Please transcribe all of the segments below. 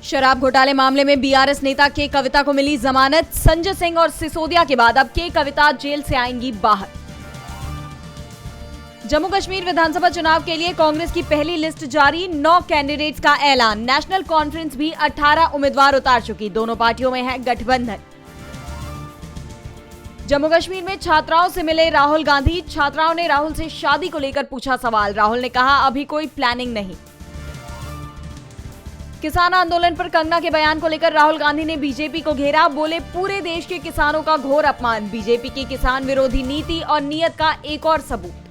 शराब घोटाले मामले में बीआरएस नेता के कविता को मिली जमानत। संजय सिंह और सिसोदिया के बाद अब के कविता जेल से आएंगी बाहर। जम्मू कश्मीर विधानसभा चुनाव के लिए कांग्रेस की पहली लिस्ट जारी, 9 कैंडिडेट्स का ऐलान। नेशनल कॉन्फ्रेंस भी 18 उम्मीदवार उतार चुकी, दोनों पार्टियों में है गठबंधन। जम्मू कश्मीर में छात्राओं से मिले राहुल गांधी, छात्राओं ने राहुल से शादी को लेकर पूछा सवाल। राहुल ने कहा अभी कोई प्लानिंग नहीं। किसान आंदोलन पर कंगना के बयान को लेकर राहुल गांधी ने बीजेपी को घेरा, बोले पूरे देश के किसानों का घोर अपमान, बीजेपी की किसान विरोधी नीति और नीयत का एक और सबूत।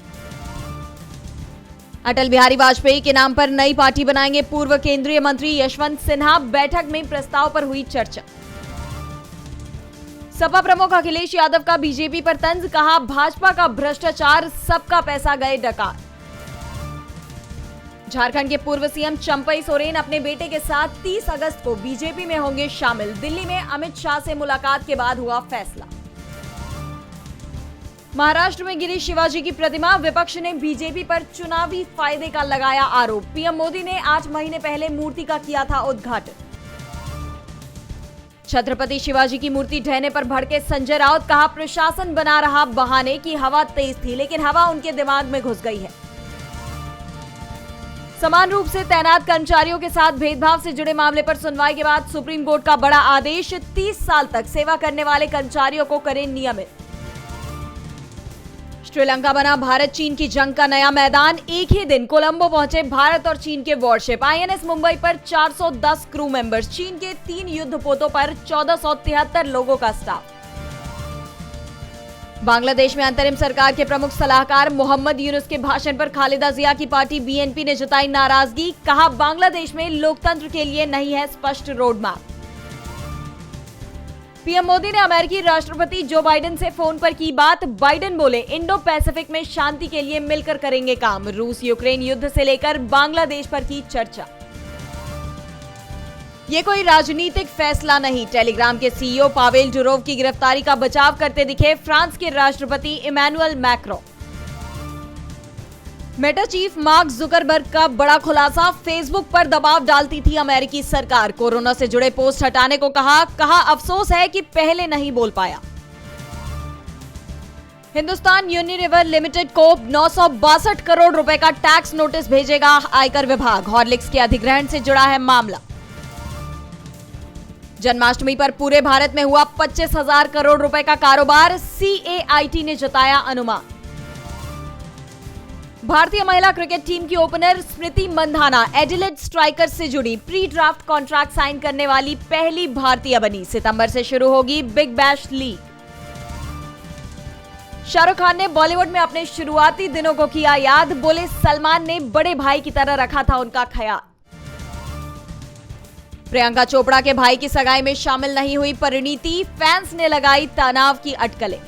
अटल बिहारी वाजपेयी के नाम पर नई पार्टी बनाएंगे पूर्व केंद्रीय मंत्री यशवंत सिन्हा, बैठक में प्रस्ताव पर हुई चर्चा। सपा प्रमुख अखिलेश यादव का बीजेपी पर तंज, कहा भाजपा का भ्रष्टाचार, सबका पैसा गए डकार। झारखंड के पूर्व सीएम चंपई सोरेन अपने बेटे के साथ 30 अगस्त को बीजेपी में होंगे शामिल। दिल्ली में अमित शाह से मुलाकात के बाद हुआ फैसला। महाराष्ट्र में गिरी शिवाजी की प्रतिमा, विपक्ष ने बीजेपी पर चुनावी फायदे का लगाया आरोप। पीएम मोदी ने 8 महीने पहले मूर्ति का किया था उद्घाटन। छत्रपति शिवाजी की मूर्ति ढहने पर भड़के संजय राउत, कहा प्रशासन बना रहा बहाने कि हवा तेज थी, लेकिन हवा उनके दिमाग में घुस गई है। समान रूप से तैनात कर्मचारियों के साथ भेदभाव से जुड़े मामले पर सुनवाई के बाद सुप्रीम कोर्ट का बड़ा आदेश, 30 साल तक सेवा करने वाले कर्मचारियों को करें नियमित। श्रीलंका बना भारत चीन की जंग का नया मैदान, एक ही दिन कोलंबो पहुंचे भारत और चीन के वॉरशिप। आईएनएस मुंबई पर 410 क्रू मेंबर्स, चीन के 3 युद्धपोतों पर 1473 लोगों का स्टाफ। बांग्लादेश में अंतरिम सरकार के प्रमुख सलाहकार मोहम्मद यूनुस के भाषण पर खालिदा जिया की पार्टी बीएनपी ने जताई नाराजगी, कहा बांग्लादेश में लोकतंत्र के लिए नहीं है स्पष्ट रोड मैप। पीएम मोदी ने अमेरिकी राष्ट्रपति जो बाइडेन से फोन पर की बात, बाइडेन बोले इंडो पैसिफिक में शांति के लिए मिलकर करेंगे काम। रूस यूक्रेन युद्ध से लेकर बांग्लादेश पर की चर्चा। ये कोई राजनीतिक फैसला नहीं, टेलीग्राम के सीईओ पावेल डुरोव की गिरफ्तारी का बचाव करते दिखे फ्रांस के राष्ट्रपति Emmanuel Macron. Meta chief Mark Zuckerberg का बड़ा खुलासा, फेसबुक पर दबाव डालती थी अमेरिकी सरकार, कोरोना से जुड़े पोस्ट हटाने को कहा अफसोस है कि पहले नहीं बोल पाया। हिंदुस्तान यूनिलीवर लिमिटेड को 962 करोड़ रुपए का टैक्स नोटिस भेजेगा आयकर विभाग, हॉर्लिक्स के अधिग्रहण से जुड़ा है मामला। जन्माष्टमी पर पूरे भारत में हुआ 25,000 करोड़ रुपए का कारोबार, सीएआईटी ने जताया अनुमान। भारतीय महिला क्रिकेट टीम की opener Smriti Mandhana Adelaide strikers से जुड़ी, प्री ड्राफ्ट कॉन्ट्रैक्ट साइन करने वाली पहली भारतीय बनी। सितंबर से शुरू होगी big bash league. Shahrukh Khan ने बॉलीवुड में अपने शुरुआती दिनों को किया याद, बोले सलमान ने बड़े भाई की तरह रखा था उनका ख्याल। प्रियंका चोपड़ा के भाई की सगाई में शामिल नहीं हुई परिणीति, फैंस ने लगाई तनाव की अटकलें।